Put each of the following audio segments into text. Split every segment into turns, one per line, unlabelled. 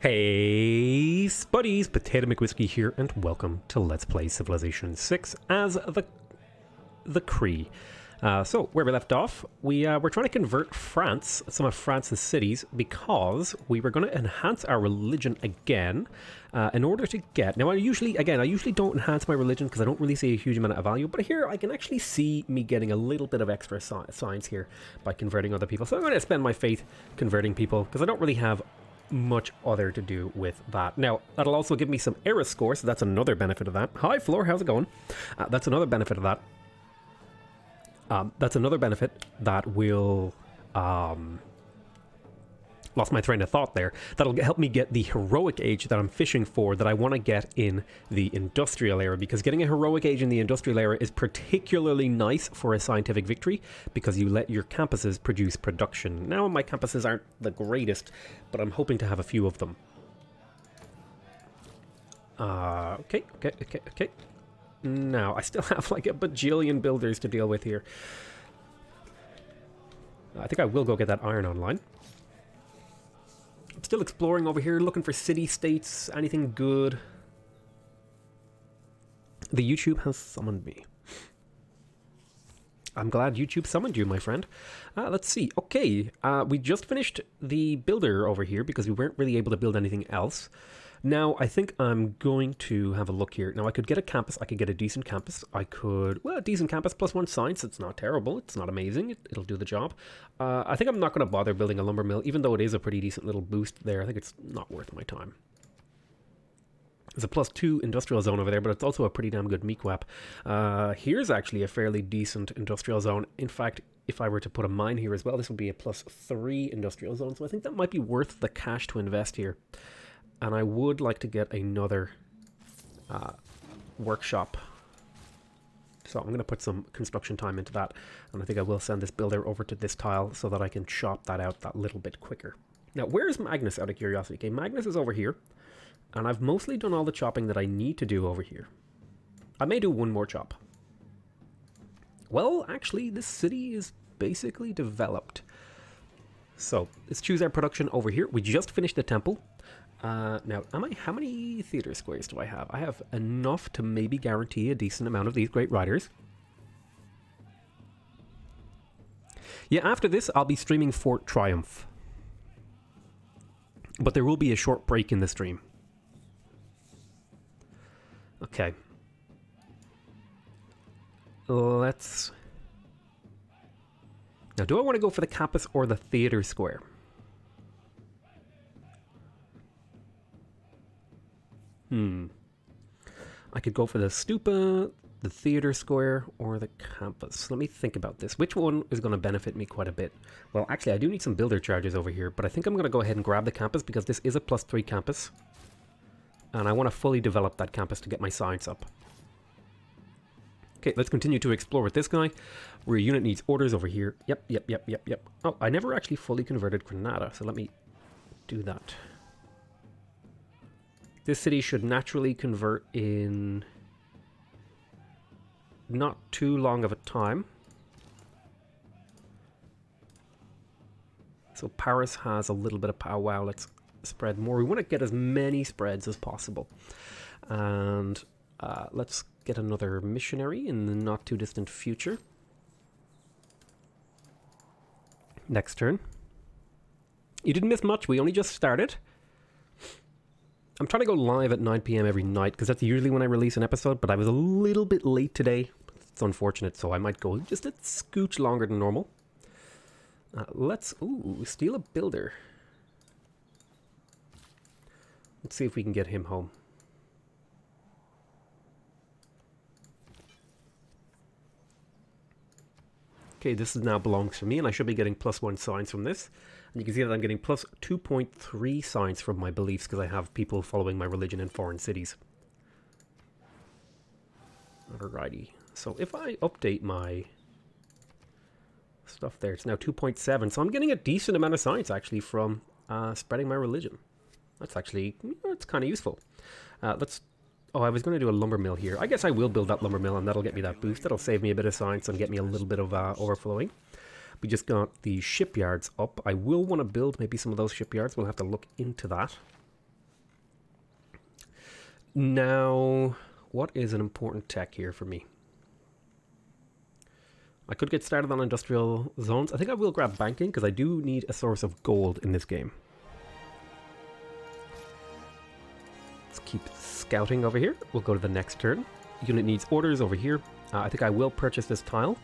Hey, buddies, PotatoMcWhiskey here, and welcome to Let's Play Civilization 6 as the Cree. So, where we left off, we're trying to convert France, some of France's cities, because we were going to enhance our religion again in order to get... Now, I usually don't enhance my religion because I don't really see a huge amount of value, but here I can actually see me getting a little bit of extra science here by converting other people. So I'm going to spend my faith converting people because I don't really have much other to do with that. Now, that'll also give me some era score, so that's another benefit of that. Hi, Floor, how's it going? That's another benefit of that. That's another benefit that will... lost my train of thought there. That'll help me get the heroic age that I'm fishing for, that I want to get in the industrial era, because getting a heroic age in the industrial era is particularly nice for a scientific victory, because you let your campuses produce production. Now, my campuses aren't the greatest, but I'm hoping to have a few of them. Okay. Now, I still have like a bajillion builders to deal with here. I think I will go get that iron online. I'm still exploring over here, looking for city-states, anything good. The YouTube has summoned me. I'm glad YouTube summoned you, my friend. Let's see. Okay, we just finished the builder over here because we weren't really able to build anything else. Now, I think I'm going to have a look here. Now, I could get a campus. I could get a decent campus. I could... Well, a decent campus plus 1 science. It's not terrible. It's not amazing. It'll do the job. I think I'm not going to bother building a lumber mill, even though it is a pretty decent little boost there. I think it's not worth my time. There's a +2 industrial zone over there, but it's also a pretty damn good MEQAP. Here's actually a fairly decent industrial zone. In fact, if I were to put a mine here as well, this would be a +3 industrial zone. So I think that might be worth the cash to invest here. And I would like to get another workshop. So I'm going to put some construction time into that. And I think I will send this builder over to this tile so that I can chop that out that little bit quicker. Now, where's Magnus, out of curiosity? Okay, Magnus is over here. And I've mostly done all the chopping that I need to do over here. I may do one more chop. Well, actually, this city is basically developed. So let's choose our production over here. We just finished the temple. Now, how many theater squares do I have? I have enough to maybe guarantee a decent amount of these great riders. Yeah, after this, I'll be streaming Fort Triumph. But there will be a short break in the stream. Okay. Let's... Now, do I want to go for the campus or the theater square? I could go for the stupa, the theater square, or the campus. Let me think about this. Which one is going to benefit me quite a bit? Well, actually, I do need some builder charges over here, but I think I'm going to go ahead and grab the campus because this is a +3 campus. And I want to fully develop that campus to get my science up. Okay, let's continue to explore with this guy. Where a unit needs orders over here. Yep. Oh, I never actually fully converted Granada, so let me do that. This city should naturally convert in not too long of a time. So Paris has a little bit of power. Wow, let's spread more. We want to get as many spreads as possible. And let's get another missionary in the not too distant future. Next turn. You didn't miss much. We only just started. I'm trying to go live at 9 PM every night, because that's usually when I release an episode, but I was a little bit late today. It's unfortunate, so I might go just a scooch longer than normal. Let's steal a builder. Let's see if we can get him home. Okay, this now belongs to me, and I should be getting +1 science from this. And you can see that I'm getting +2.3 science from my beliefs because I have people following my religion in foreign cities. Alrighty. So if I update my stuff there, it's now 2.7. So I'm getting a decent amount of science, actually, from spreading my religion. That's actually, it's kind of useful. Oh, I was going to do a lumber mill here. I guess I will build that lumber mill, and that'll get me that boost. That'll save me a bit of science and get me a little bit of overflowing. We just got the shipyards up. I will want to build maybe some of those shipyards. We'll have to look into that. Now, what is an important tech here for me? I could get started on industrial zones. I think I will grab banking because I do need a source of gold in this game. Let's keep scouting over here. We'll go to the next turn. Unit needs orders over here. I think I will purchase this tile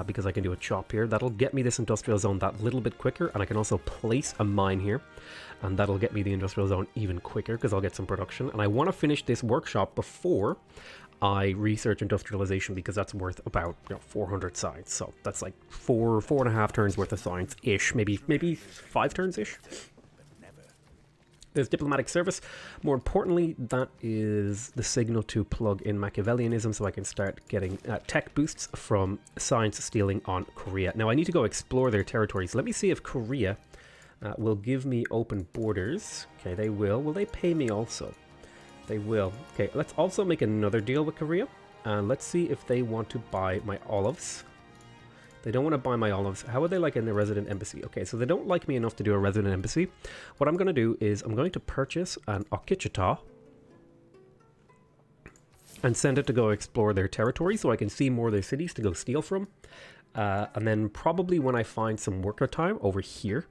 because I can do a chop here. That'll get me this industrial zone that little bit quicker, and I can also place a mine here, and that'll get me the industrial zone even quicker because I'll get some production. And I want to finish this workshop before I research industrialization because that's worth about 400 science. So that's like four and a half turns worth of science ish, maybe 5 turns ish. There's diplomatic service. More importantly, that is the signal to plug in Machiavellianism so I can start getting tech boosts from science stealing on Korea. Now I need to go explore their territories. Let me see if Korea will give me open borders. Okay, they will. Will they pay me also? They will. Okay, let's also make another deal with Korea. Let's see if they want to buy my olives. They don't want to buy my olives. How would they like in the resident embassy? Okay, so they don't like me enough to do a resident embassy. What I'm going to do is I'm going to purchase an Okichita and send it to go explore their territory so I can see more of their cities to go steal from. And then probably when I find some worker time over here,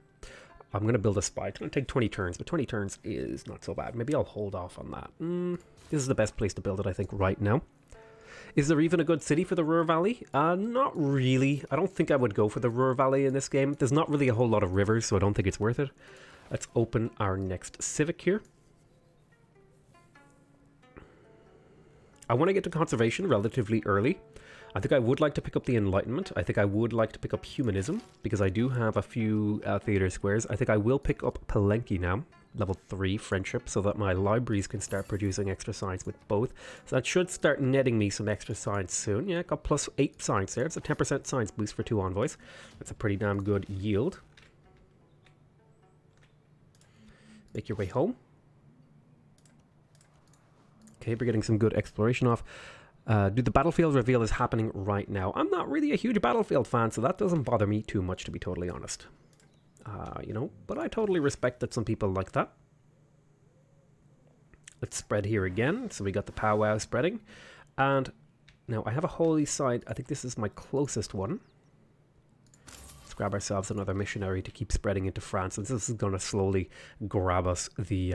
I'm going to build a spy. It's going to take 20 turns, but 20 turns is not so bad. Maybe I'll hold off on that. This is the best place to build it, I think, right now. Is there even a good city for the Ruhr Valley? Not really. I don't think I would go for the Ruhr Valley in this game. There's not really a whole lot of rivers, so I don't think it's worth it. Let's open our next civic here. I want to get to conservation relatively early. I think I would like to pick up the Enlightenment. I think I would like to pick up Humanism, because I do have a few theater squares. I think I will pick up Palenque now. Level 3 friendship, so that my libraries can start producing extra science with both. So that should start netting me some extra science soon. Yeah, got plus 8 science there. It's a 10% science boost for 2 envoys. That's a pretty damn good yield. Make your way home. Okay, we're getting some good exploration off. Do the battlefield reveal is happening right now? I'm not really a huge battlefield fan, so that doesn't bother me too much, to be totally honest. But I totally respect that some people like that. Let's spread here again. So we got the powwow spreading. And now I have a holy site. I think this is my closest one. Let's grab ourselves another missionary to keep spreading into France. And this is going to slowly grab us the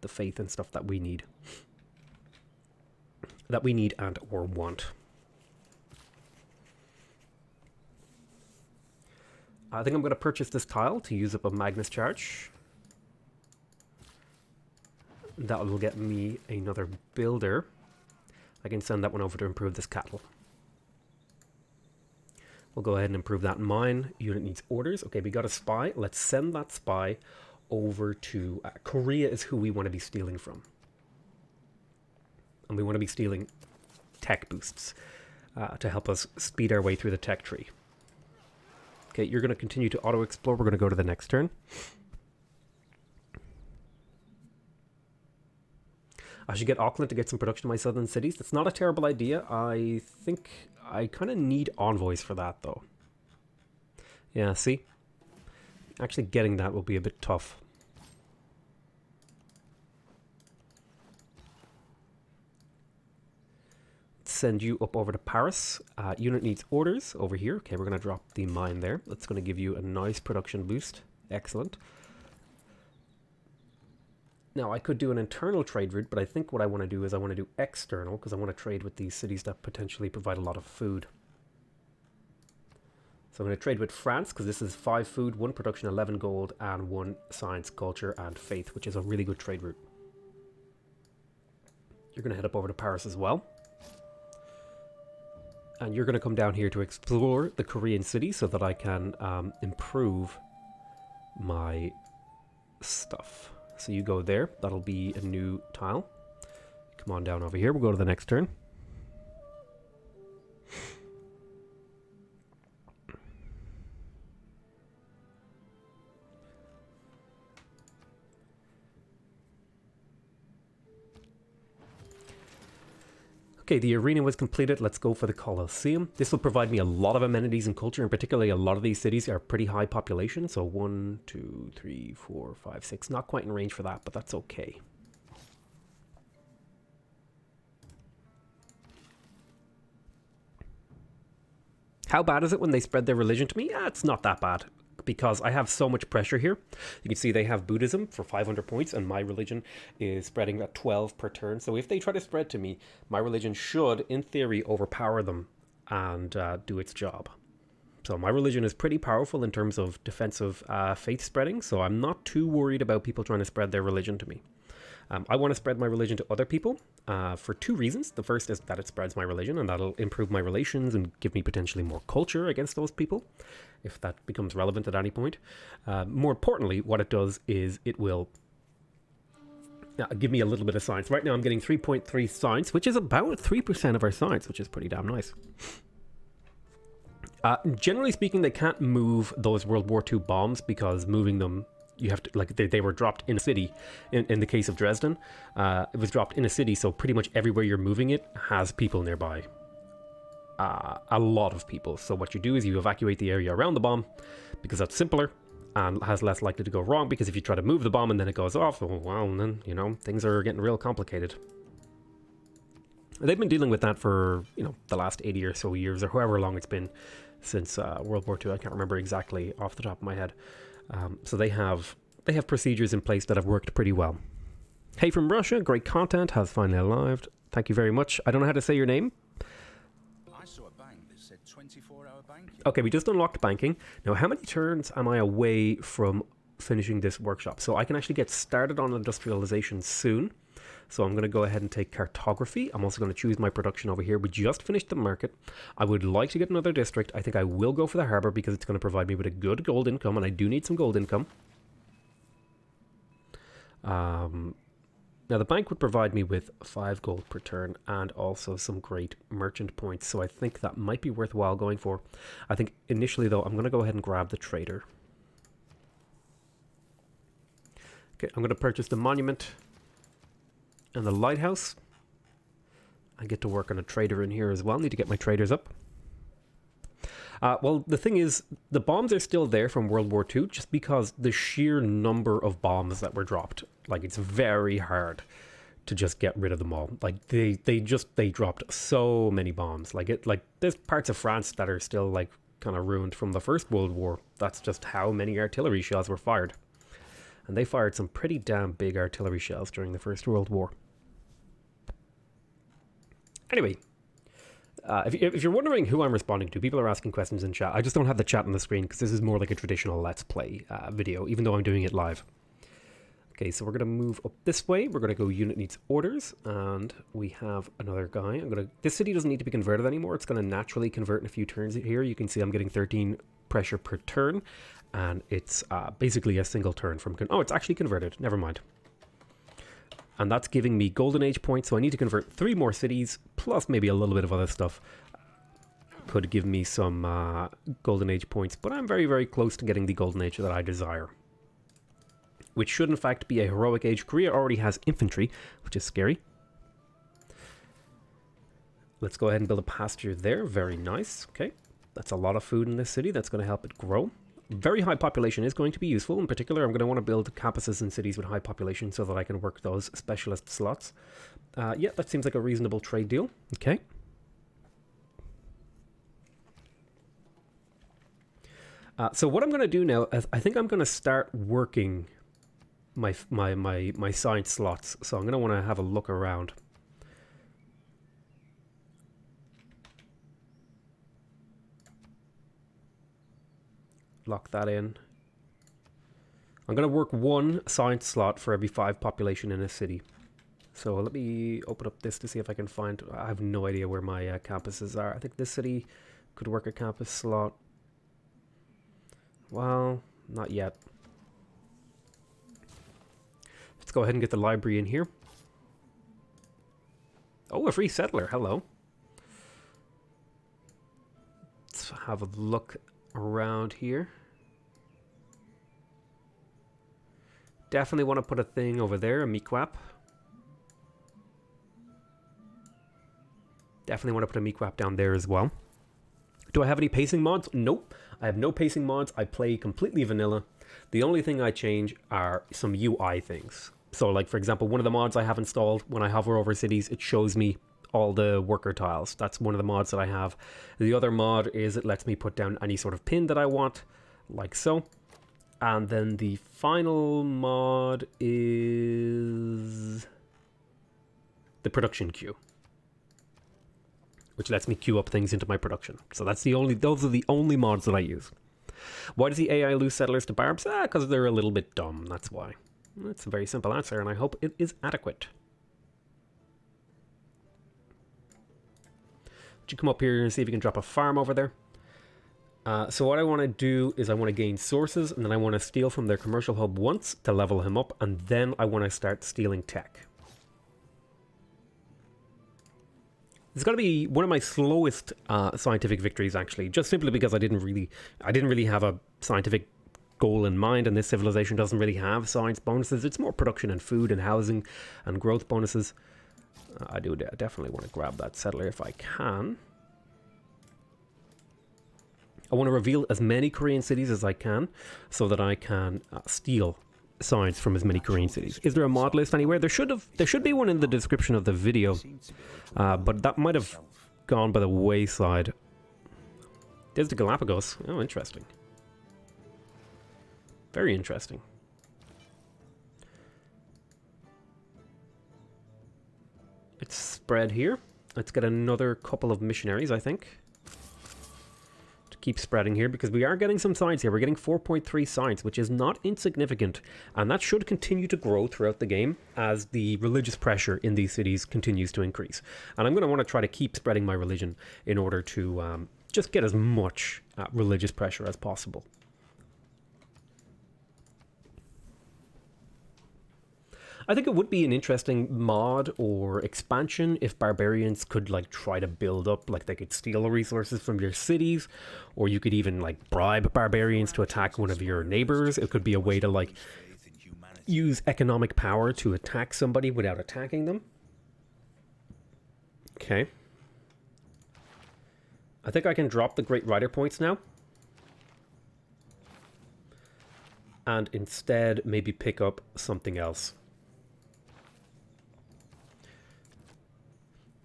faith and stuff that we need. That we need and or want. I think I'm going to purchase this tile to use up a Magnus charge. That will get me another builder. I can send that one over to improve this cattle. We'll go ahead and improve that mine. Unit needs orders. Okay, we got a spy. Let's send that spy over to Korea is who we want to be stealing from. And we want to be stealing tech boosts to help us speed our way through the tech tree. Okay, you're going to continue to auto-explore. We're going to go to the next turn. I should get Auckland to get some production in my southern cities. That's not a terrible idea. I think I kind of need envoys for that, though. Yeah, see? Actually getting that will be a bit tough. Send you up over to Paris. Unit needs orders over here. Okay, we're going to drop the mine there. That's going to give you a nice production boost. Excellent. Now, I could do an internal trade route, but I think what I want to do is I want to do external, because I want to trade with these cities that potentially provide a lot of food. So I'm going to trade with France, because this is 5 food, 1 production, 11 gold, and 1 science, culture, and faith, which is a really good trade route. You're going to head up over to Paris as well. And you're going to come down here to explore the Korean city so that I can improve my stuff. So you go there. That'll be a new tile. Come on down over here. We'll go to the next turn. Okay, the arena was completed. Let's go for the Colosseum. This will provide me a lot of amenities and culture, and particularly a lot of these cities are pretty high population. So 1, 2, 3, 4, 5, 6. Not quite in range for that, but that's okay. How bad is it when they spread their religion to me? It's not that bad, because I have so much pressure here. You can see they have Buddhism for 500 points, and my religion is spreading at 12 per turn. So if they try to spread to me, my religion should, in theory, overpower them and do its job. So my religion is pretty powerful in terms of defensive faith spreading, so I'm not too worried about people trying to spread their religion to me. I want to spread my religion to other people for two reasons. The first is that it spreads my religion, and that'll improve my relations and give me potentially more culture against those people, if that becomes relevant at any point. More importantly, what it does is it will give me a little bit of science. Right now I'm getting 3.3 science, which is about 3% of our science, which is pretty damn nice. Generally speaking, they can't move those World War II bombs, because moving them, you have to, like, they were dropped in a city. In the case of Dresden, it was dropped in a city, so pretty much everywhere you're moving it has people nearby. A lot of people. So what you do is you evacuate the area around the bomb, because that's simpler and has less likely to go wrong, because if you try to move the bomb and then it goes off, well, then, you know, things are getting real complicated. They've been dealing with that for, you know, the last 80 or so years, or however long it's been since World War II. I can't remember exactly off the top of my head. So they have procedures in place that have worked pretty well. Hey from Russia, great content, has finally arrived. Thank you very much. I don't know how to say your name.
I saw a bank that said 24-hour banking.
Okay, we just unlocked banking. Now, how many turns am I away from finishing this workshop? So I can actually get started on industrialization soon. So I'm going to go ahead and take cartography. I'm also going to choose my production over here. We just finished the market. I would like to get another district. I think I will go for the harbor, because it's going to provide me with a good gold income, and I do need some gold income. Now the bank would provide me with 5 gold per turn and also some great merchant points. So I think that might be worthwhile going for. I think initially though, I'm going to go ahead and grab the trader. Okay, I'm going to purchase the monument and the lighthouse. I get to work on a trader in here as well. Need to get my traders up. Well, the thing is, the bombs are still there from World War II, just because the sheer number of bombs that were dropped. Like, it's very hard to just get rid of them all. Like, they dropped so many bombs. Like, there's parts of France that are still, like, kind of ruined from the First World War. That's just how many artillery shells were fired. And they fired some pretty damn big artillery shells during the First World War. Anyway, if you're wondering who I'm responding to, people are asking questions in chat. I just don't have the chat on the screen, because this is more like a traditional Let's Play video, even though I'm doing it live. Okay, so we're going to move up this way. We're going to go unit needs orders, and we have another guy. This city doesn't need to be converted anymore. It's going to naturally convert in a few turns here. You can see I'm getting 13 pressure per turn, and it's basically a single turn from... Oh, it's actually converted. Never mind. And that's giving me Golden Age points, so I need to convert 3 more cities, plus maybe a little bit of other stuff. Could give me some Golden Age points, but I'm very, very close to getting the Golden Age that I desire. Which should in fact be a Heroic Age. Korea already has infantry, which is scary. Let's go ahead and build a pasture there. Very nice. Okay, that's a lot of food in this city. That's going to help it grow. Very high population is going to be useful. In particular, I'm going to want to build campuses in cities with high population so that I can work those specialist slots. Yeah, that seems like a reasonable trade deal. Okay. So what I'm going to do now is I think I'm going to start working my science slots. So I'm going to want to have a look around. Lock that in. I'm going to work 1 science slot for every 5 population in a city. So let me open up this to see if I can find... I have no idea where my campuses are. I think this city could work a campus slot. Well, not yet. Let's go ahead and get the library in here. Oh, a free settler. Hello. Let's have a look around here. Definitely want to put a thing over there, a mequap. Definitely want to put a mequap down there as well. Do I have any pacing mods? Nope. I have no pacing mods. I play completely vanilla. The only thing I change are some UI things. So like, for example, one of the mods I have installed, when I hover over cities, it shows me all the worker tiles. That's one of the mods that I have. The other mod is it lets me put down any sort of pin that I want, like so. And then the final mod is the production queue, which lets me queue up things into my production. So those are the only mods that I use. Why does the AI lose settlers to barbs? Because they're a little bit dumb, that's why. That's a very simple answer, and I hope it is adequate. Would you come up here and see if you can drop a farm over there? So what I want to do is I want to gain sources, and then I want to steal from their commercial hub once to level him up, and then I want to start stealing tech. It's going to be one of my slowest scientific victories, actually, just simply because I didn't really have a scientific goal in mind, and this civilization doesn't really have science bonuses. It's more production and food and housing and growth bonuses. I definitely want to grab that settler if I can. I want to reveal as many Korean cities as I can so that I can steal science from as many Korean cities. Is there a mod list anywhere? There should be one in the description of the video, but that might have gone by the wayside. There's the Galapagos. Oh, interesting. Very interesting. It's spread here. Let's get another couple of missionaries, I think, to keep spreading here, because we are getting some science here. We're getting 4.3 science, which is not insignificant, and that should continue to grow throughout the game as the religious pressure in these cities continues to increase. And I'm going to want to try to keep spreading my religion in order to just get as much religious pressure as possible. I think it would be an interesting mod or expansion if barbarians could like try to build up, like they could steal resources from your cities, or you could even like bribe barbarians to attack one of your neighbors. It could be a way to like use economic power to attack somebody without attacking them. Okay. I think I can drop the Great Rider points now. And instead maybe pick up something else.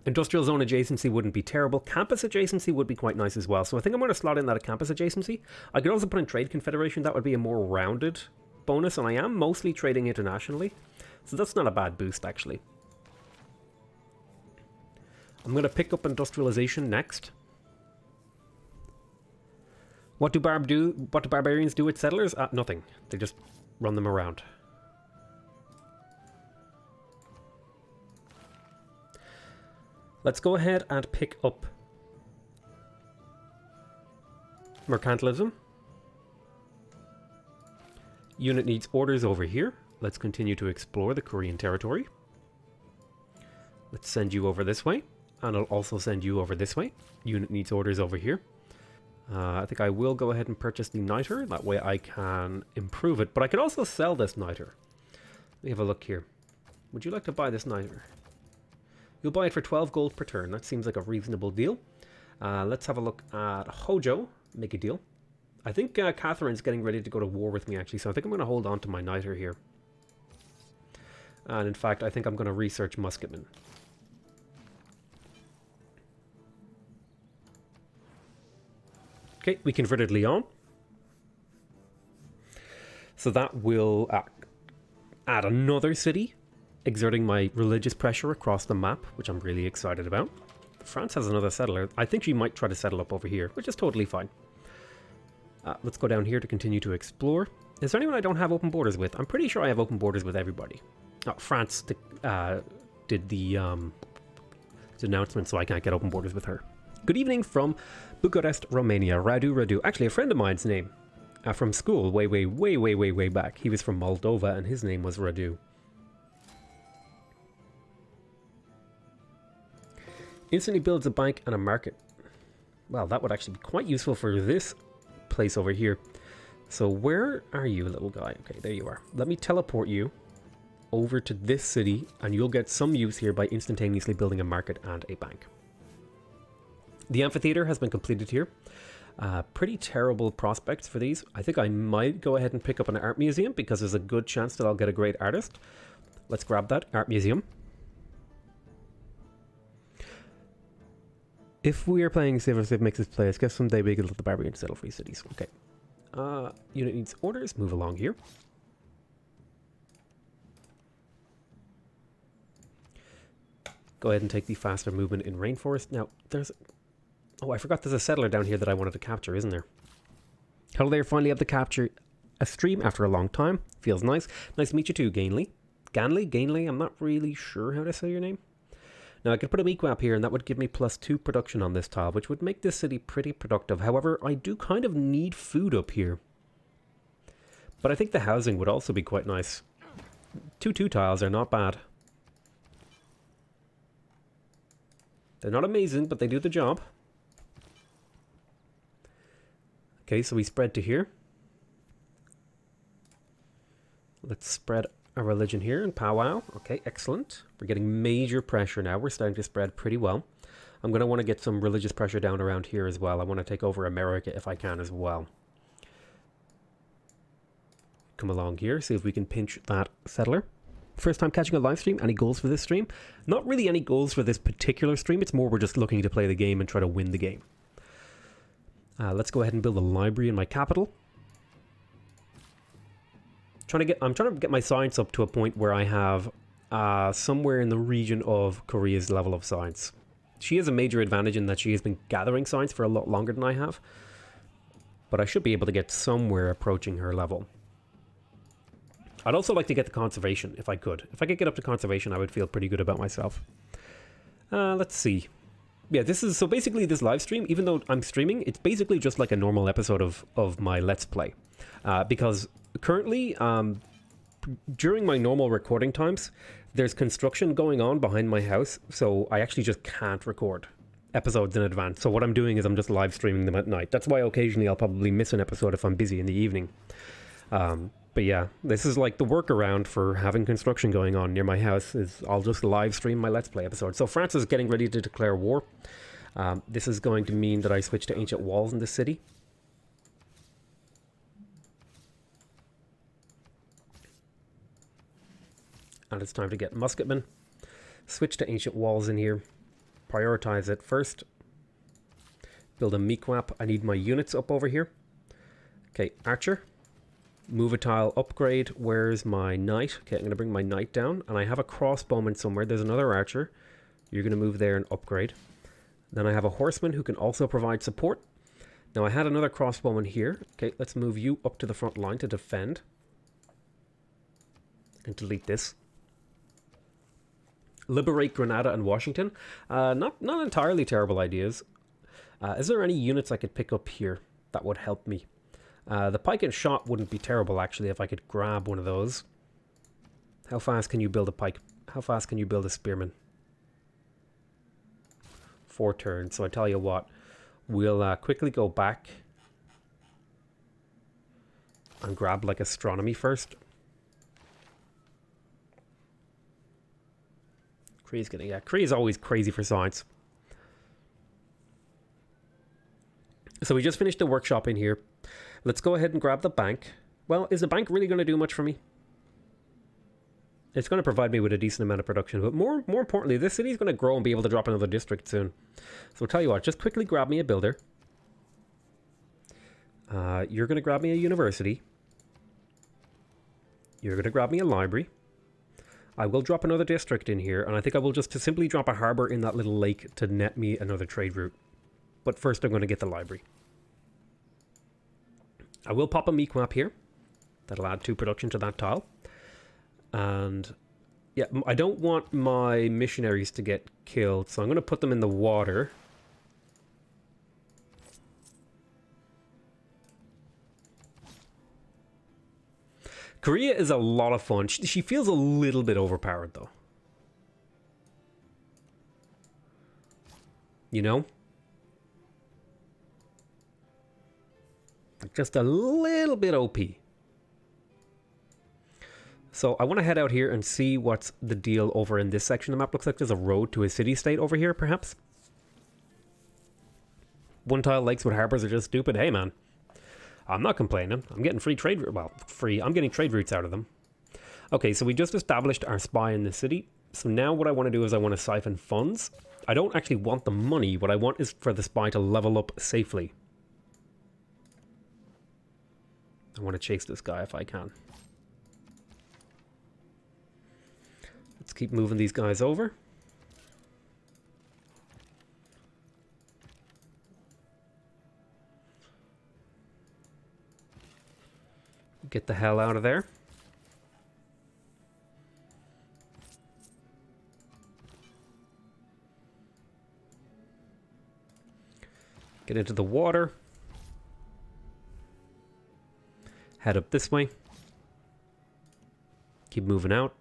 Industrial zone adjacency wouldn't be terrible. Campus adjacency would be quite nice as well. So I think I'm going to slot in that campus adjacency. I could also put in trade confederation. That would be a more rounded bonus. And I am mostly trading internationally. So that's not a bad boost, actually. I'm going to pick up industrialization next. What do barbarians do with settlers? Nothing. They just run them around. Let's go ahead and pick up mercantilism. Unit needs orders over here. Let's continue to explore the Korean territory. Let's send you over this way. And I'll also send you over this way. Unit needs orders over here. I think I will go ahead and purchase the niter. That way I can improve it. But I could also sell this niter. Let me have a look here. Would you like to buy this niter? You'll buy it for 12 gold per turn. That seems like a reasonable deal. Let's have a look at Hojo. Make a deal. I think Catherine's getting ready to go to war with me, actually. So I think I'm going to hold on to my niter here. And in fact, I think I'm going to research musketmen. Okay, we converted Lyon. So that will add another city, exerting my religious pressure across the map, which I'm really excited about. France has another settler. I think she might try to settle up over here, which is totally fine. Let's go down here to continue to explore. Is there anyone I don't have open borders with? I'm pretty sure I have open borders with everybody. France did the announcement, so I can't get open borders with her. Good evening from Bucharest, Romania. Radu. Actually, a friend of mine's name from school way back. He was from Moldova, and his name was Radu. Instantly builds a bank and a market. Well, that would actually be quite useful for this place over here. So where are you, little guy? Okay, there you are. Let me teleport you over to this city, and you'll get some use here by instantaneously building a market and a bank. The amphitheater has been completed here. Pretty terrible prospects for these. I think I might go ahead and pick up an art museum because there's a good chance that I'll get a great artist. Let's grab that art museum. If we are playing Civ makes us play, guess someday we can let the barbarians settle free cities. Okay. Unit needs orders. Move along here. Go ahead and take the faster movement in rainforest. Now, there's... Oh, I forgot there's a settler down here that I wanted to capture, isn't there? Hello there, finally able to capture a stream after a long time. Feels nice. Nice to meet you too, Gainley. Gainley, I'm not really sure how to say your name. Now, I could put a mequap here, and that would give me +2 production on this tile, which would make this city pretty productive. However, I do kind of need food up here. But I think the housing would also be quite nice. 2 tiles are not bad. They're not amazing, but they do the job. Okay, so we spread to here. Let's spread a religion here and powwow. Okay, excellent. We're getting major pressure now. We're starting to spread pretty well. I'm going to want to get some religious pressure down around here as well. I want to take over America if I can as well. Come along here, see if we can pinch that settler. First time catching a live stream. Any goals for this stream? Not really any goals for this particular stream. It's more we're just looking to play the game and try to win the game. Let's go ahead and build a library in my capital. I'm trying to get my science up to a point where I have somewhere in the region of Korea's level of science. She has a major advantage in that she has been gathering science for a lot longer than I have. But I should be able to get somewhere approaching her level. I'd also like to get the conservation, if I could. If I could get up to conservation, I would feel pretty good about myself. Let's see. Yeah, so basically this live stream, even though I'm streaming, it's basically just like a normal episode of my Let's Play. Because currently, during my normal recording times, there's construction going on behind my house, so I actually just can't record episodes in advance. So what I'm doing is I'm just live streaming them at night. That's why occasionally I'll probably miss an episode if I'm busy in the evening. But yeah, this is like the workaround for having construction going on near my house is I'll just live stream my Let's Play episode. So France is getting ready to declare war. This is going to mean that I switch to ancient walls in the city. And it's time to get musketmen. Switch to ancient walls in here. Prioritize it first. Build a mequap. I need my units up over here. Okay, archer. Move a tile, upgrade. Where's my knight? Okay, I'm going to bring my knight down. And I have a crossbowman somewhere. There's another archer. You're going to move there and upgrade. Then I have a horseman who can also provide support. Now I had another crossbowman here. Okay, let's move you up to the front line to defend. And delete this. Liberate Granada and Washington. Not entirely terrible ideas. Is there any units I could pick up here that would help me? The pike and shot wouldn't be terrible, actually, if I could grab one of those. How fast can you build a pike? How fast can you build a spearman? 4 turns. So I tell you what, we'll quickly go back and grab, like, astronomy first. Cree's getting... Yeah, Cree is always crazy for science. So we just finished the workshop in here. Let's go ahead and grab the bank. Well, is the bank really going to do much for me? It's going to provide me with a decent amount of production, but more importantly, this city is going to grow and be able to drop another district soon. So I'll tell you what, just quickly grab me a builder. You're going to grab me a university. You're going to grab me a library. I will drop another district in here, and I think I will just simply drop a harbor in that little lake to net me another trade route. But first I'm going to get the library. I will pop a mequap here. That'll add 2 production to that tile. And yeah, I don't want my missionaries to get killed, so I'm going to put them in the water. Korea is a lot of fun. She feels a little bit overpowered, though. You know? Just a little bit OP. So I want to head out here and see what's the deal over in this section of the map. Looks like there's a road to a city-state over here, perhaps. 1-tile lakes with harbors are just stupid. Hey, man. I'm not complaining. I'm getting free trade routes. Well, free. I'm getting trade routes out of them. Okay, so we just established our spy in the city. So now what I want to do is I want to siphon funds. I don't actually want the money. What I want is for the spy to level up safely. I want to chase this guy if I can. Let's keep moving these guys over. Get the hell out of there. Get into the water. Head up this way. Keep moving out.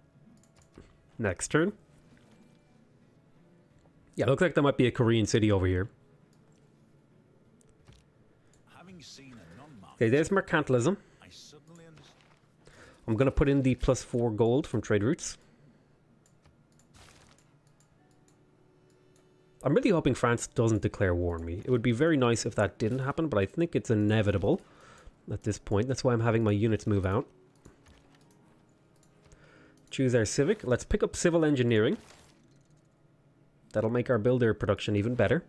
Next turn. Yeah, looks like there might be a Korean city over here. Okay, there's mercantilism. I'm going to put in the +4 gold from trade routes. I'm really hoping France doesn't declare war on me. It would be very nice if that didn't happen, but I think it's inevitable at this point. That's why I'm having my units move out. Choose our civic. Let's pick up civil engineering. That'll make our builder production even better.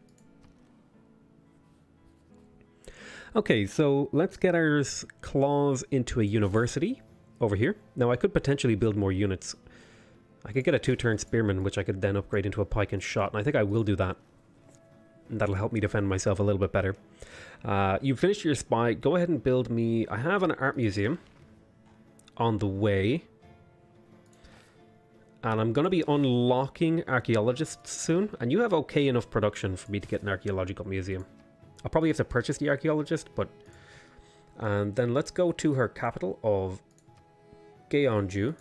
Okay, so let's get our claws into a university over here. Now I could potentially build more units. I could get a 2-turn spearman, which I could then upgrade into a pike and shot, and I think I will do that. And that'll help me defend myself a little bit better. You finished your spy. Go ahead and build me... I have an art museum on the way. And I'm going to be unlocking archaeologists soon. And you have okay enough production for me to get an archaeological museum. I'll probably have to purchase the archaeologist, but... And then let's go to her capital of Gyeongju.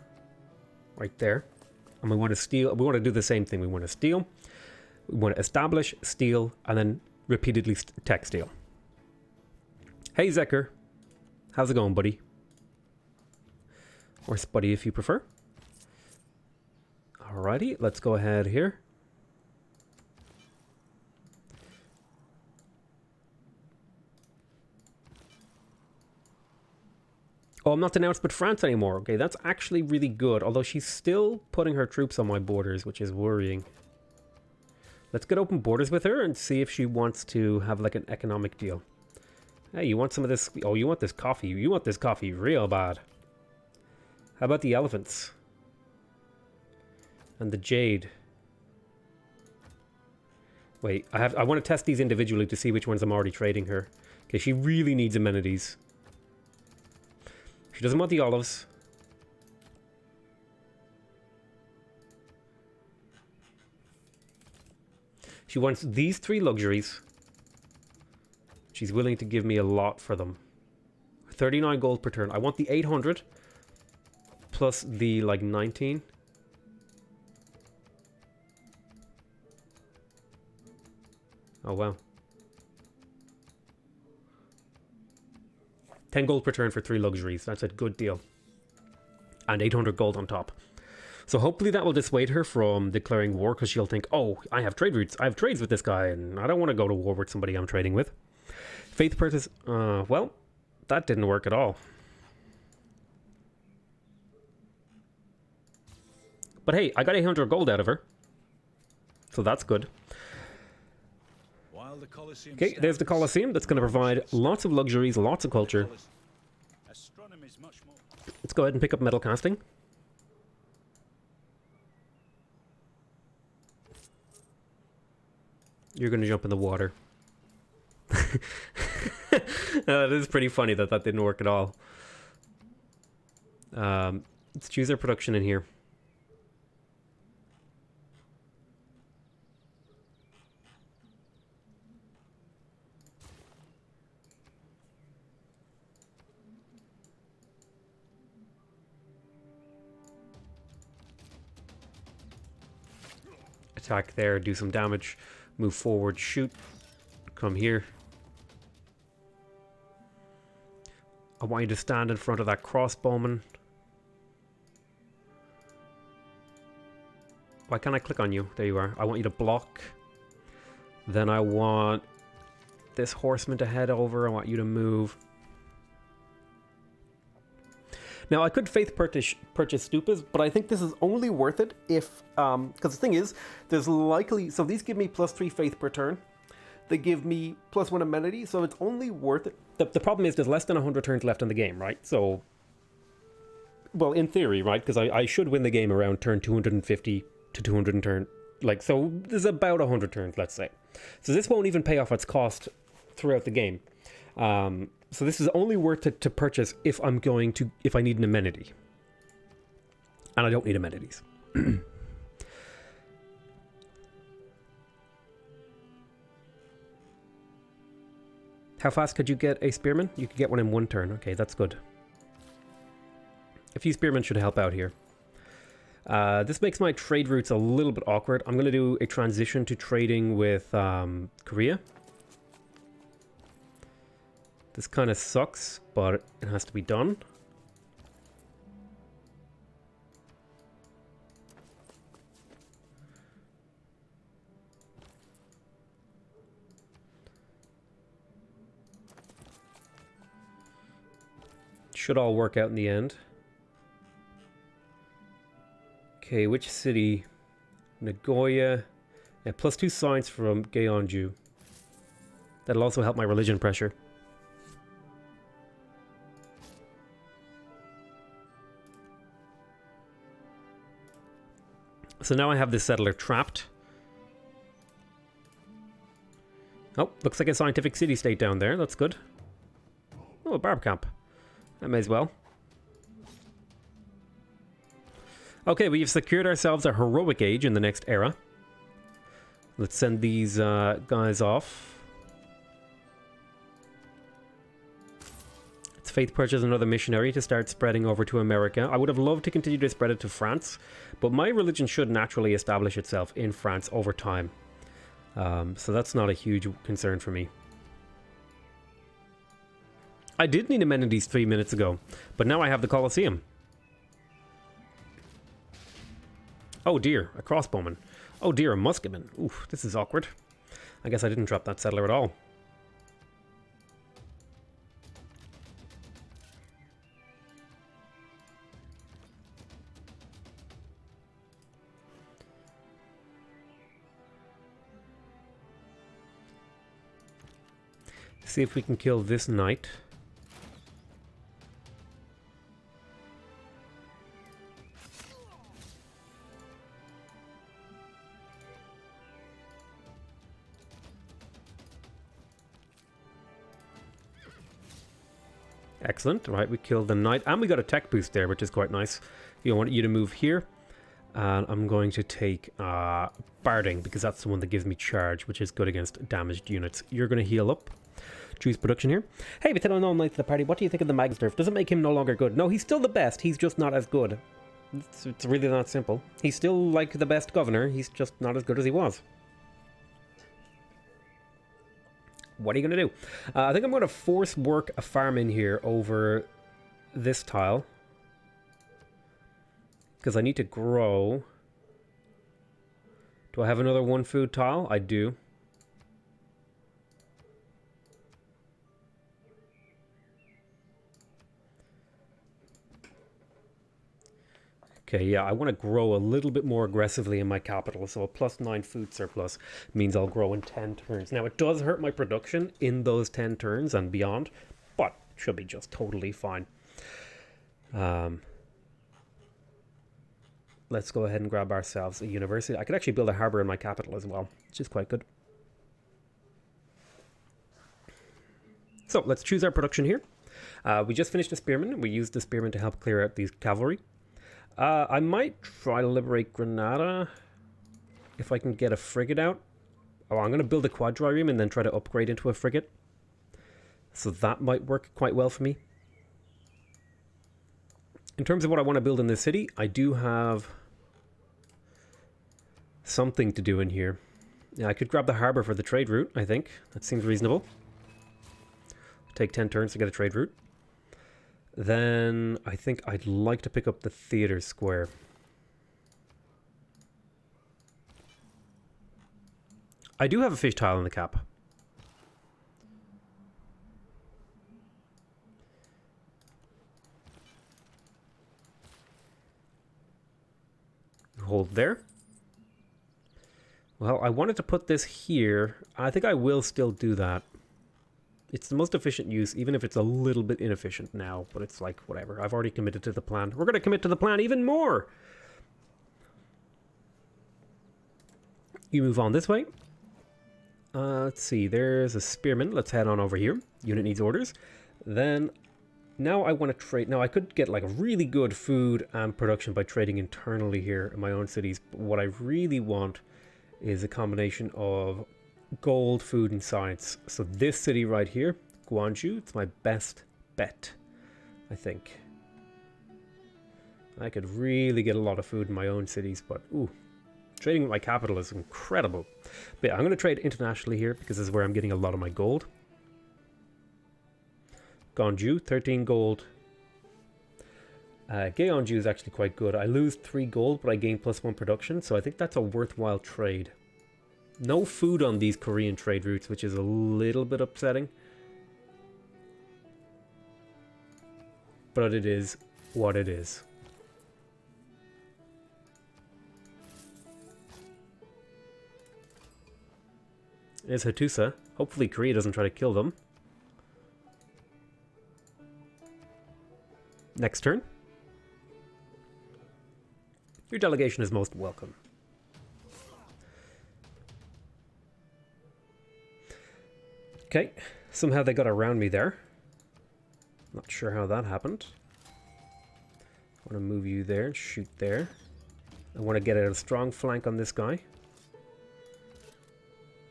Right there. And we want to steal... We want to do the same thing. We want to steal. We want to establish, steal, and then repeatedly tech steal. Hey, Zeker. How's it going, buddy? Or Spuddy if you prefer. Alrighty, let's go ahead here. Oh, I'm not denounced with France anymore. Okay, that's actually really good. Although she's still putting her troops on my borders, which is worrying. Let's get open borders with her and see if she wants to have like an economic deal. Hey, you want some of this? Oh, you want this coffee. You want this coffee real bad. How about the elephants? And the jade. Wait, I want to test these individually to see which ones I'm already trading her. Okay, she really needs amenities. She doesn't want the olives. She wants these 3 luxuries. She's willing to give me a lot for them. 39 gold per turn. I want the 800 plus the like 19. Oh wow. 10 gold per turn for 3 luxuries. That's a good deal. And 800 gold on top. So hopefully that will dissuade her from declaring war, because she'll think, oh, I have trade routes. I have trades with this guy, and I don't want to go to war with somebody I'm trading with. Faith purchase. Well, that didn't work at all. But hey, I got 800 gold out of her. So that's good. Okay, there's the Colosseum. That's going to provide lots of luxuries, lots of culture. Let's go ahead and pick up metal casting. You're going to jump in the water. It is pretty funny that that didn't work at all. Let's choose our production in here. Attack there, do some damage, move forward, shoot, come here. I want you to stand in front of that crossbowman. Why can't I click on you? There you are. I want you to block. Then I want this horseman to head over. I want you to move. Now, I could faith purchase stupas, but I think this is only worth it if... Because the thing is, there's likely... So these give me +3 faith per turn. They give me +1 amenity, so it's only worth it. The problem is there's less than 100 turns left in the game, right? So... Well, in theory, right? Because I should win the game around turn 250 to 200 turn... Like, so there's about 100 turns, let's say. So this won't even pay off its cost throughout the game. So this is only worth it to purchase if I'm going to, if I need an amenity. And I don't need amenities. How fast could you get a spearman? You could get one in 1 turn. Okay, that's good. A few spearmen should help out here. This makes my trade routes a little bit awkward. I'm going to do a transition to trading with Korea. This kind of sucks, but it has to be done. Should all work out in the end. Okay, which city? Nagoya. Yeah, +2 science from Gyeongju. That'll also help my religion pressure. So now I have this settler trapped. Oh, looks like a scientific city-state down there. That's good. Oh, a barb camp. That may as well. Okay, we've secured ourselves a heroic age in the next era. Let's send these guys off. Let's faith purchase another missionary to start spreading over to America. I would have loved to continue to spread it to France, but my religion should naturally establish itself in France over time. So that's not a huge concern for me. I did need amenities 3 minutes ago, but now I have the Colosseum. Oh dear, a crossbowman. Oh dear, a musketman. Oof, this is awkward. I guess I didn't drop that settler at all. See if we can kill this knight. Excellent. Right, we killed the knight. And we got a tech boost there, which is quite nice. I want you to move here. And I'm going to take Barding, because that's the one that gives me charge, which is good against damaged units. You're going to heal up. Choose production here. Hey, we tell no knight to the party. What do you think of the Magsturf? Doesn't make him no longer good. No, he's still the best. He's just not as good. It's really that simple. He's still like the best governor. He's just not as good as he was. What are you going to do? I think I'm going to force work a farm in here over this tile. Because I need to grow. Do I have another 1 food tile? I do. Okay, yeah, I want to grow a little bit more aggressively in my capital, so a +9 food surplus means I'll grow in 10 turns. Now, it does hurt my production in those 10 turns and beyond, but it should be just totally fine. Let's go ahead and grab ourselves a university. I could actually build a harbour in my capital as well, which is quite good. So, let's choose our production here. We just finished a spearman. We used the spearman to help clear out these cavalry. I might try to liberate Granada if I can get a frigate out. Oh, I'm going to build a quadrireme and then try to upgrade into a frigate. So that might work quite well for me. In terms of what I want to build in this city, I do have something to do in here. Yeah, I could grab the harbour for the trade route, I think. That seems reasonable. Take 10 turns to get a trade route. Then I think I'd like to pick up the theatre square. I do have a fish tile in the cap. hold there. Well, I wanted to put this here. I think I will still do that. It's the most efficient use, even if it's a little bit inefficient now. But it's like, whatever. I've already committed to the plan. We're going to commit to the plan even more. You move on this way. Let's see. There's a spearman. Let's head on over here. Unit needs orders. Then, now I want to trade. Now, I could get like really good food and production by trading internally here in my own cities. But what I really want is a combination of gold, food, and science. So this city right here, Guangzhou, it's my best bet, I think. I could really get a lot of food in my own cities, but ooh, trading with my capital is incredible. But yeah, I'm going to trade internationally here because this is where I'm getting a lot of my gold. Guangzhou, 13 gold. Guangzhou is actually quite good. I lose 3 gold, but I gain +1 production, so I think that's a worthwhile trade. No food on these Korean trade routes, which is a little bit upsetting. But it is what it is. There's Hattusa. Hopefully Cree doesn't try to kill them. Next turn. Your delegation is most welcome. Okay, somehow they got around me there. Not sure how that happened. I want to move you there and shoot there. I want to get a strong flank on this guy,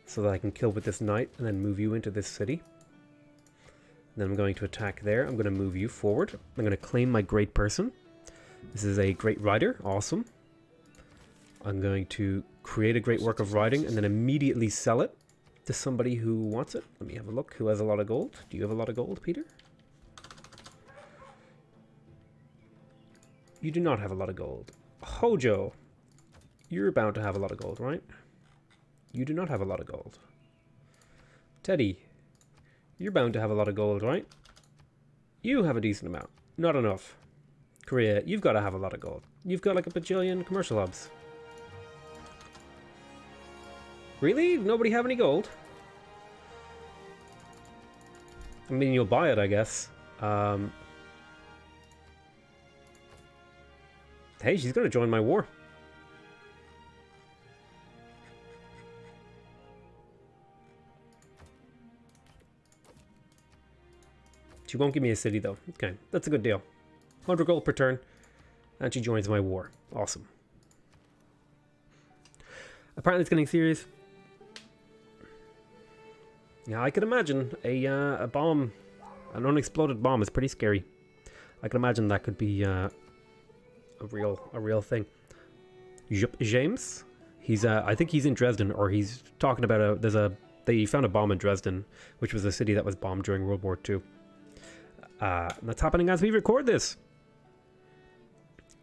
so that I can kill with this knight and then move you into this city. Then I'm going to attack there. I'm going to move you forward. I'm going to claim my great person. This is a great rider. Awesome. I'm going to create a great work of riding and then immediately sell it to somebody who wants it. Let me have a look. Who has a lot of gold? Do you have a lot of gold, Peter? You do not have a lot of gold. Hojo, you're bound to have a lot of gold, right? You do not have a lot of gold. Teddy, you're bound to have a lot of gold, right? You have a decent amount. Not enough. Korea, you've got to have a lot of gold. You've got like a bajillion commercial hubs. Really? Nobody have any gold? I mean, you'll buy it, I guess. Hey, she's going to join my war. She won't give me a city, though. Okay, that's a good deal. 100 gold per turn, and she joins my war. Awesome. Apparently it's getting serious. Yeah, I could imagine a bomb, an unexploded bomb is pretty scary. I can imagine that could be a real thing. James, he's I think he's in Dresden, or he's talking about they found a bomb in Dresden, which was a city that was bombed during World War II. That's happening as we record this.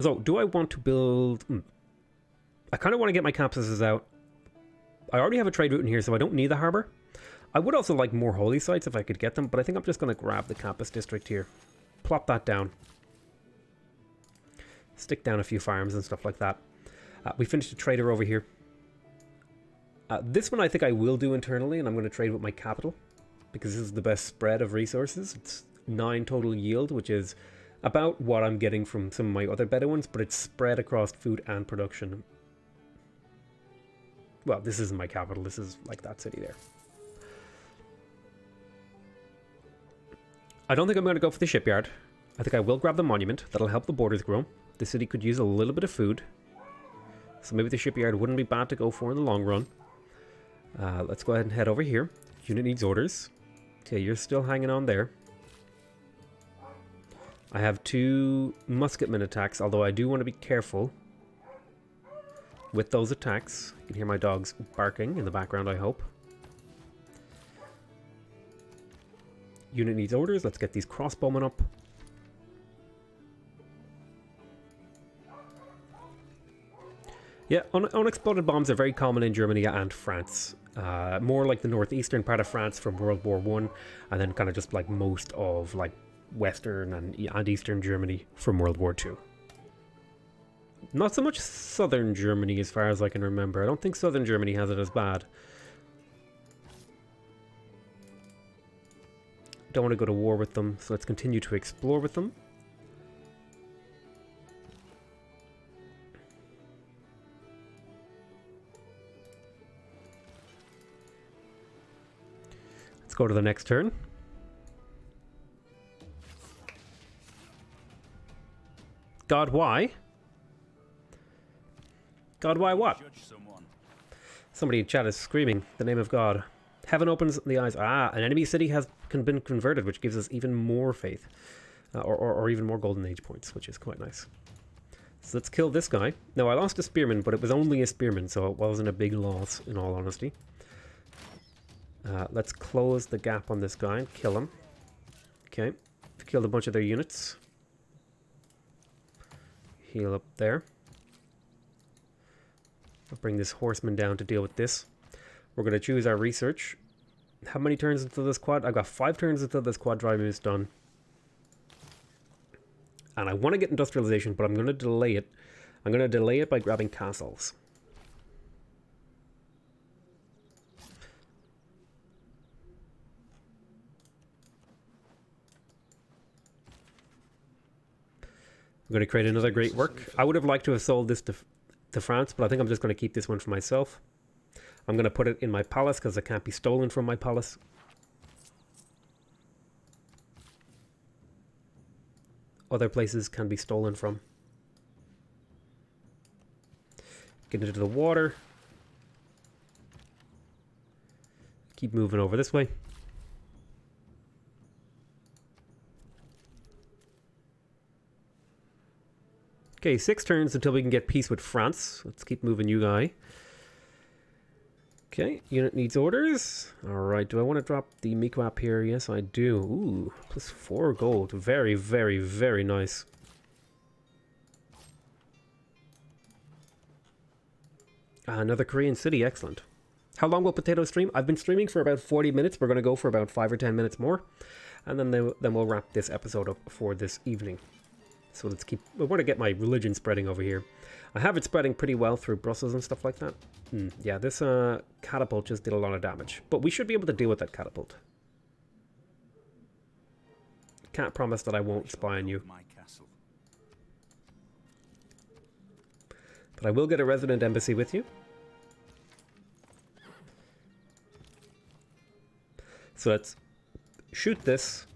So, do I want to build... I kind of want to get my campuses out. I already have a trade route in here, so I don't need the harbour. I would also like more holy sites if I could get them, but I think I'm just going to grab the campus district here. Plop that down. Stick down a few farms and stuff like that. We finished a trader over here. This one I think I will do internally, and I'm going to trade with my capital, because this is the best spread of resources. It's 9 total yield, which is about what I'm getting from some of my other better ones, but it's spread across food and production. Well, this isn't my capital. This is like that city there. I don't think I'm going to go for the shipyard. I think I will grab the monument. That'll help the borders grow. The city could use a little bit of food, so maybe the shipyard wouldn't be bad to go for in the long run. Let's go ahead and head over here. Unit needs orders. Okay, you're still hanging on there. I have 2 musketmen attacks, although I do want to be careful with those attacks. You can hear my dogs barking in the background, I hope. Unit needs orders. Let's get these crossbowmen up. Yeah, unexploded bombs are very common in Germany and France. More like the northeastern part of France from World War I, and then kind of just like most of like Western and Eastern Germany from World War II. Not so much southern Germany as far as I can remember. I don't think southern Germany has it as bad. Don't want to go to war with them, so let's continue to explore with them. Let's go to the next turn. God, why? God, why what? Somebody in chat is screaming the name of God. Heaven opens the eyes. Ah, an enemy city has been converted, which gives us even more faith. Or even more golden age points, which is quite nice. So let's kill this guy. Now, I lost a spearman, but it was only a spearman, so it wasn't a big loss, in all honesty. Let's close the gap on this guy and kill him. Okay. Killed a bunch of their units. Heal up there. I'll bring this horseman down to deal with this. We're going to choose our research. How many turns until this quad? I've got 5 turns until this quadrium is done. And I want to get industrialization, but I'm going to delay it. I'm going to delay it by grabbing castles. I'm going to create another great work. I would have liked to have sold this to France, but I think I'm just going to keep this one for myself. I'm going to put it in my palace because it can't be stolen from my palace. Other places can be stolen from. Get into the water. Keep moving over this way. Okay, 6 turns until we can get peace with France. Let's keep moving you guy. Okay, unit needs orders. Alright, do I want to drop the Mikwap here? Yes, I do. Ooh, plus 4 gold. Very, very, very nice. Another Korean city, excellent. How long will Potato stream? I've been streaming for about 40 minutes. We're going to go for about 5 or 10 minutes more. And then we'll wrap this episode up for this evening. So let's keep... I want to get my religion spreading over here. I have it spreading pretty well through Brussels and stuff like that. Yeah, this catapult just did a lot of damage. But we should be able to deal with that catapult. Can't promise that I won't spy on you. But I will get a resident embassy with you. So let's shoot this.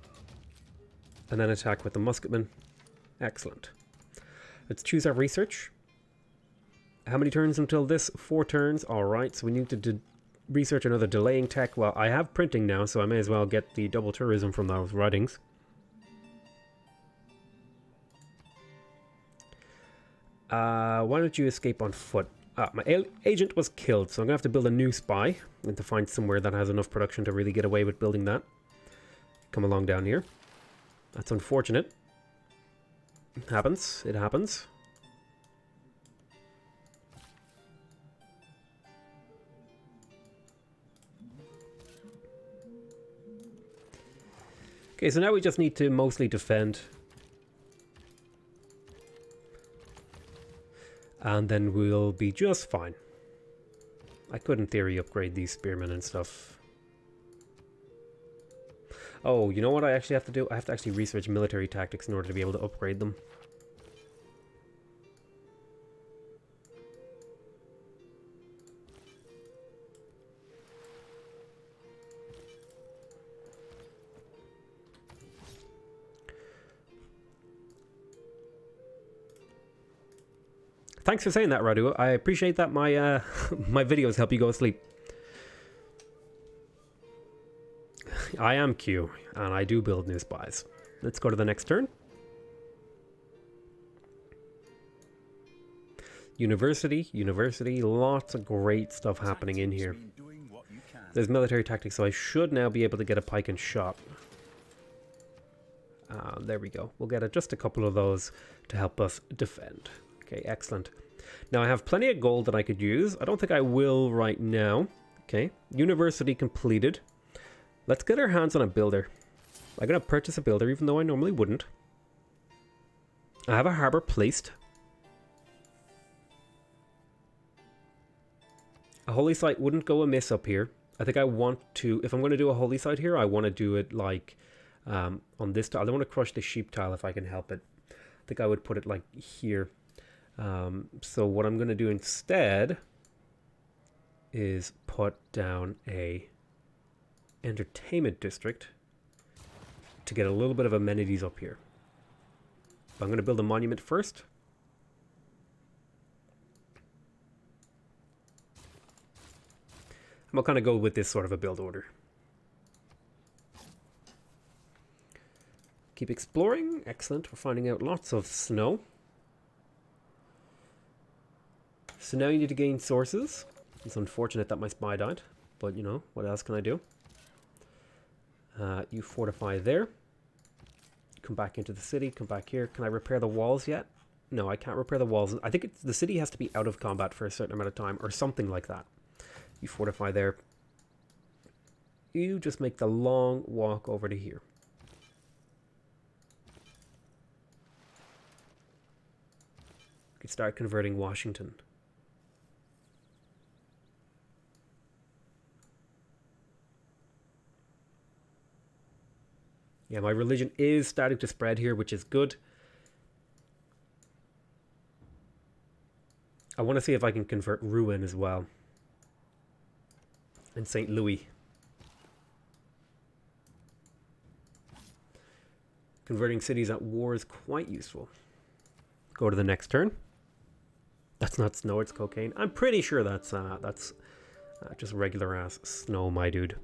And then attack with the musketman. Excellent. Let's choose our research. How many turns until this? 4 turns. Alright, so we need to research another delaying tech. Well, I have printing now, so I may as well get the double tourism from those writings. Why don't you escape on foot? My agent was killed, so I'm going to have to build a new spy. And to find somewhere that has enough production to really get away with building that. Come along down here. That's unfortunate. It happens. It happens. Okay, so now we just need to mostly defend. And then we'll be just fine. I could, in theory, upgrade these spearmen and stuff. Oh, you know what I actually have to do? I have to actually research military tactics in order to be able to upgrade them. Thanks for saying that, Radu. I appreciate that my my videos help you go to sleep. I am Q, and I do build new spies. Let's go to the next turn. University, lots of great stuff happening in here. There's military tactics, so I should now be able to get a pike and shot. There we go. We'll get just a couple of those to help us defend. Okay, excellent. Now I have plenty of gold that I could use. I don't think I will right now. Okay, university completed. Let's get our hands on a builder. I'm going to purchase a builder, even though I normally wouldn't. I have a harbor placed. A holy site wouldn't go amiss up here. I think I want to, if I'm going to do a holy site here, I want to do it like on this tile. I don't want to crush the sheep tile if I can help it. I think I would put it like here. So what I'm going to do instead is put down a entertainment district to get a little bit of amenities up here. I'm going to build a monument first. I'll kind of go with this sort of a build order. Keep exploring. Excellent. We're finding out lots of snow. So now you need to gain sources. It's unfortunate that my spy died, but you know, what else can I do? You fortify there. Come back into the city. Come back here. Can I repair the walls yet? No, I can't repair the walls. I think the city has to be out of combat for a certain amount of time or something like that. You fortify there. You just make the long walk over to here. You can start converting Washington. Yeah, my religion is starting to spread here, which is good. I want to see if I can convert Rouen as well. And St. Louis. Converting cities at war is quite useful. Go to the next turn. That's not snow, it's cocaine. I'm pretty sure that's just regular ass snow, my dude.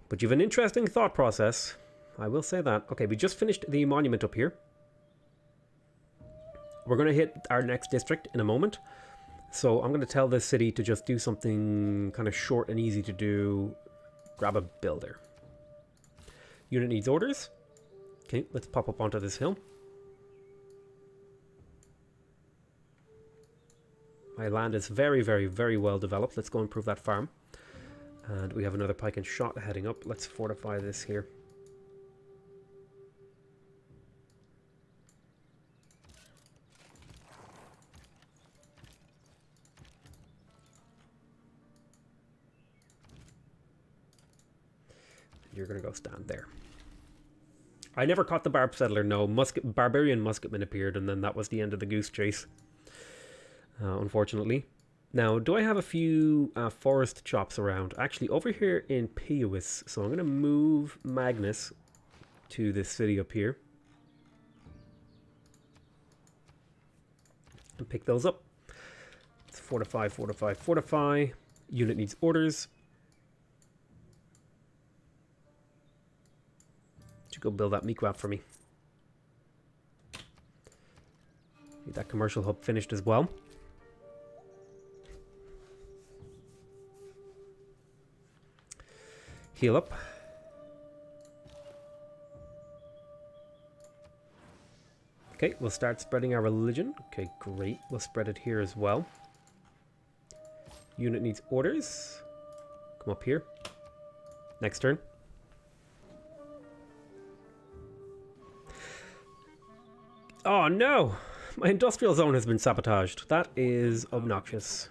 But you have an interesting thought process. I will say that. Okay, we just finished the monument up here. We're going to hit our next district in a moment. So I'm going to tell this city to just do something kind of short and easy to do. Grab a builder. Unit needs orders. Okay, let's pop up onto this hill. My land is very, very, very well developed. Let's go improve that farm. And we have another pike and shot heading up. Let's fortify this here. You're going to go stand there. I never caught the Barb Settler, no. Barbarian Musketman appeared, and then that was the end of the goose chase. Unfortunately. Now, do I have a few forest chops around? Actually, over here in Pewis. So I'm going to move Magnus to this city up here. And pick those up. Let's fortify, fortify, fortify. Unit needs orders. You go build that meat for me. Need that commercial hub finished as well. Heal up. Okay, we'll start spreading our religion. Okay, great. We'll spread it here as well. Unit needs orders. Come up here. Next turn. Oh no! My industrial zone has been sabotaged. That is obnoxious.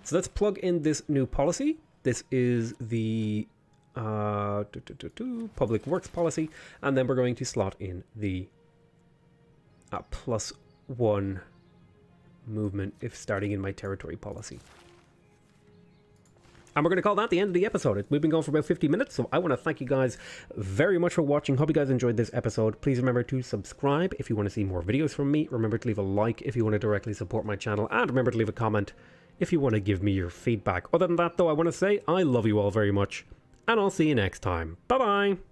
So let's plug in this new policy. This is the public works policy. And then we're going to slot in the +1 movement if starting in my territory policy. And we're going to call that the end of the episode. We've been going for about 50 minutes, so I want to thank you guys very much for watching. Hope you guys enjoyed this episode. Please remember to subscribe if you want to see more videos from me. Remember to leave a like if you want to directly support my channel. And remember to leave a comment if you want to give me your feedback. Other than that, though, I want to say I love you all very much. And I'll see you next time. Bye-bye!